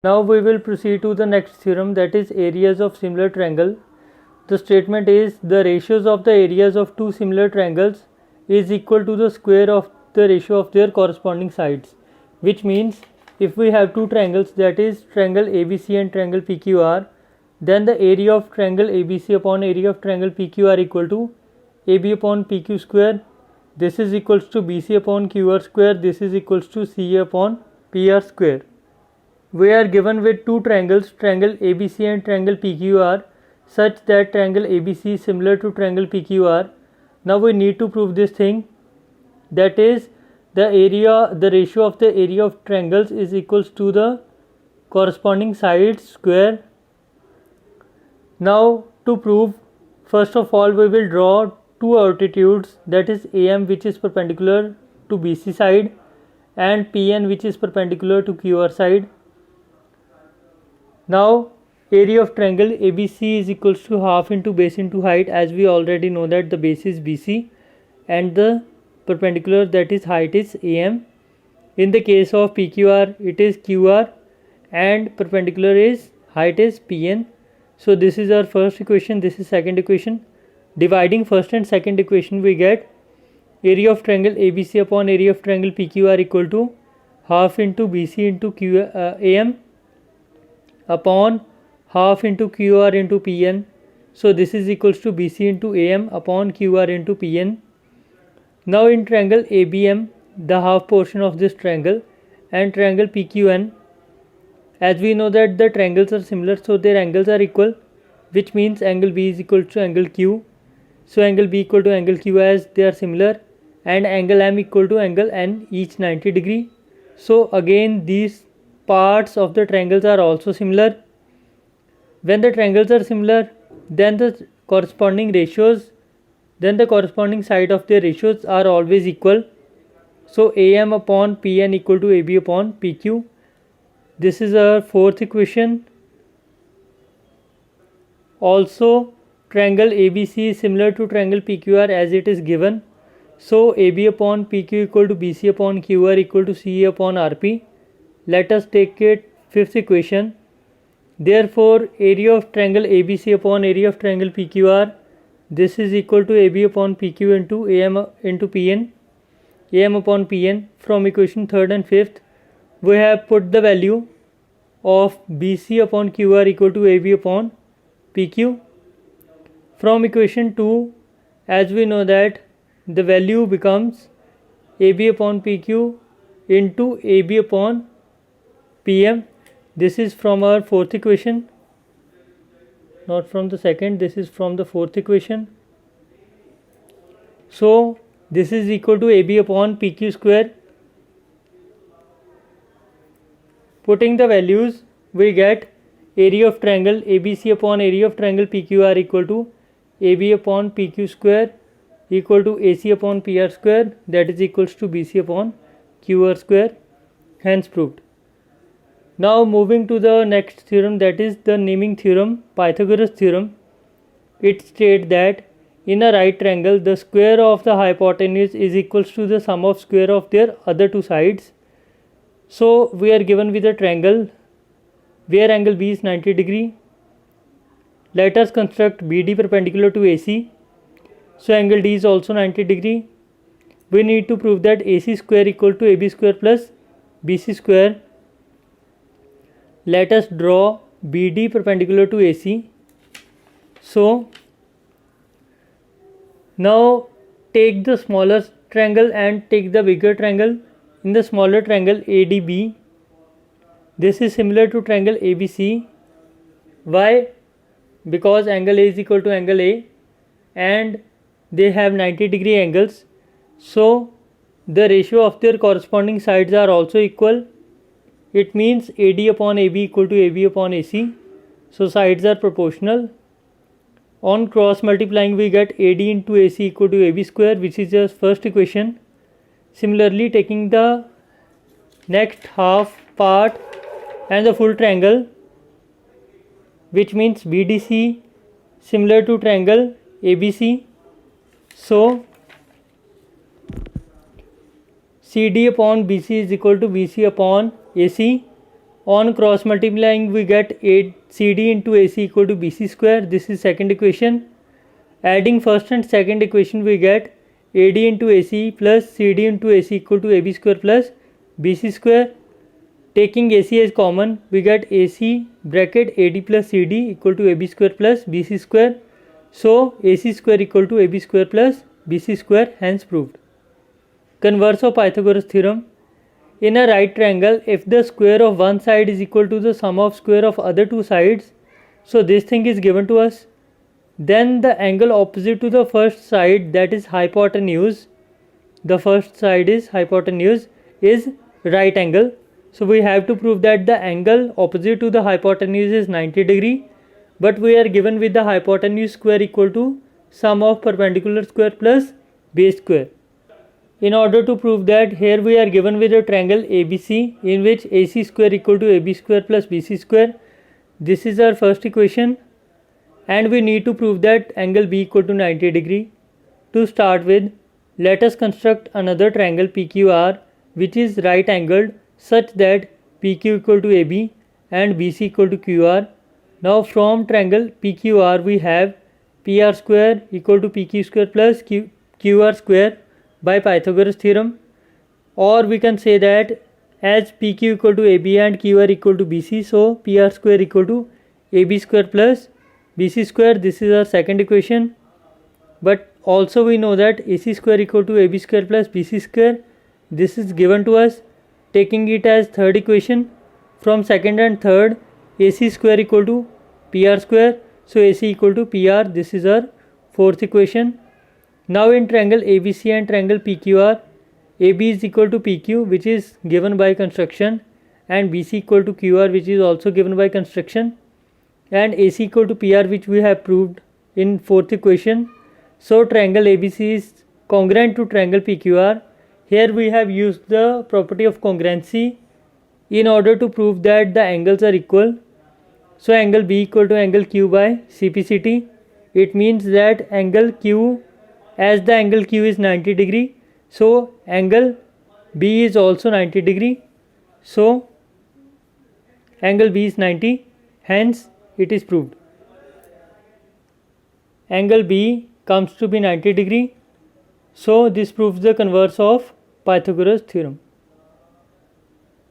Now we will proceed to the next theorem, that is areas of similar triangle. The statement is the ratios of the areas of two similar triangles is equal to the square of the ratio of their corresponding sides, which means if we have two triangles, that is triangle ABC and triangle PQR, then the area of triangle ABC upon area of triangle PQR equal to AB upon PQ square. This is equals to BC upon QR square. This is equals to CA upon PR square. We are given with two triangles, triangle ABC and triangle PQR, such that triangle ABC is similar to triangle PQR. Now we need to prove this thing, that is the ratio of the area of triangles is equals to the corresponding sides square. Now to prove, first of all we will draw two altitudes, that is AM which is perpendicular to BC side and PN which is perpendicular to QR side. Now area of triangle ABC is equals to half into base into height, as we already know that the base is BC and the perpendicular, that is height, is AM. In the case of PQR it is QR and perpendicular is height is PN. So this is our first equation, this is second equation. Dividing first and second equation, we get area of triangle ABC upon area of triangle PQR equal to half into BC into AM upon half into QR into PN. So this is equals to BC into AM upon QR into PN. Now in triangle ABM, the half portion of this triangle, and triangle PQN, as we know that the triangles are similar, so their angles are equal, which means angle B is equal to angle Q. So angle B equal to angle Q as they are similar, and angle M equal to angle N, each 90 degree. So again these parts of the triangles are also similar. When the triangles are similar, then the corresponding side of their ratios are always equal. So AM upon PN equal to AB upon PQ. This is our fourth equation. Also triangle ABC is similar to triangle PQR as it is given. So AB upon PQ equal to BC upon QR equal to CA upon RP. Let us take it fifth equation. Therefore area of triangle ABC upon area of triangle PQR, this is equal to AB upon PQ into AM into PN, AM upon PN. From equation third and fifth, we have put the value of BC upon QR equal to AB upon PQ. From equation 2, as we know that the value becomes AB upon PQ into AB upon PM. This is from our fourth equation, not from the second, this is from the fourth equation. So this is equal to AB upon PQ square. Putting the values, we get area of triangle ABC upon area of triangle PQR equal to AB upon PQ square equal to AC upon PR square, that is equals to BC upon QR square, hence proved. Now moving to the next theorem, that is the naming theorem, Pythagoras theorem. It states that in a right triangle the square of the hypotenuse is equals to the sum of square of their other two sides. So we are given with a triangle where angle B is 90 degree. Let us construct BD perpendicular to AC. So angle D is also 90 degree. We need to prove that AC square equal to AB square plus BC square. Let us draw BD perpendicular to AC. So now take the smaller triangle and take the bigger triangle. In the smaller triangle ADB, this is similar to triangle ABC. Why? Because angle A is equal to angle A and they have 90 degree angles. So the ratio of their corresponding sides are also equal. It means AD upon AB equal to AB upon AC. So sides are proportional. On cross multiplying, we get AD into AC equal to AB square, which is the first equation. Similarly, taking the next half part and the full triangle, which means BDC similar to triangle ABC. So CD upon BC is equal to BC upon AC. On cross multiplying we get CD into AC equal to BC square. This is second equation. Adding first and second equation we get AD into AC plus CD into AC equal to AB square plus BC square. Taking AC as common we get AC bracket AD plus CD equal to AB square plus BC square. So AC square equal to AB square plus BC square, hence proved. Converse of Pythagoras theorem. In a right triangle, if the square of one side is equal to the sum of square of other two sides, so this thing is given to us, then the angle opposite to the first side, that is hypotenuse, the first side is hypotenuse, is right angle. So we have to prove that the angle opposite to the hypotenuse is 90 degree, but we are given with the hypotenuse square equal to sum of perpendicular square plus base square. In order to prove that, here we are given with a triangle ABC in which AC square equal to AB square plus BC square. This is our first equation, and we need to prove that angle B equal to 90 degree. To start with, let us construct another triangle PQR which is right angled such that PQ equal to AB and BC equal to QR. Now from triangle PQR we have PR square equal to PQ square plus QR square by Pythagoras theorem, or we can say that as PQ equal to AB and QR equal to BC, so PR square equal to AB square plus BC square. This is our second equation. But also we know that AC square equal to AB square plus BC square, this is given to us. Taking it as third equation, from second and third, AC square equal to PR square, so AC equal to PR. This is our fourth equation. Now in triangle ABC and triangle PQR, AB is equal to PQ which is given by construction, and BC equal to QR which is also given by construction, and AC equal to PR which we have proved in fourth equation. So triangle ABC is congruent to triangle PQR. Here we have used the property of congruency in order to prove that the angles are equal. So angle B equal to angle Q by CPCT. It means that angle Q, as the angle Q is 90 degree, so angle B is also 90 degree. So angle B is 90, hence it is proved. Angle B comes to be 90 degree. So this proves the converse of Pythagoras theorem.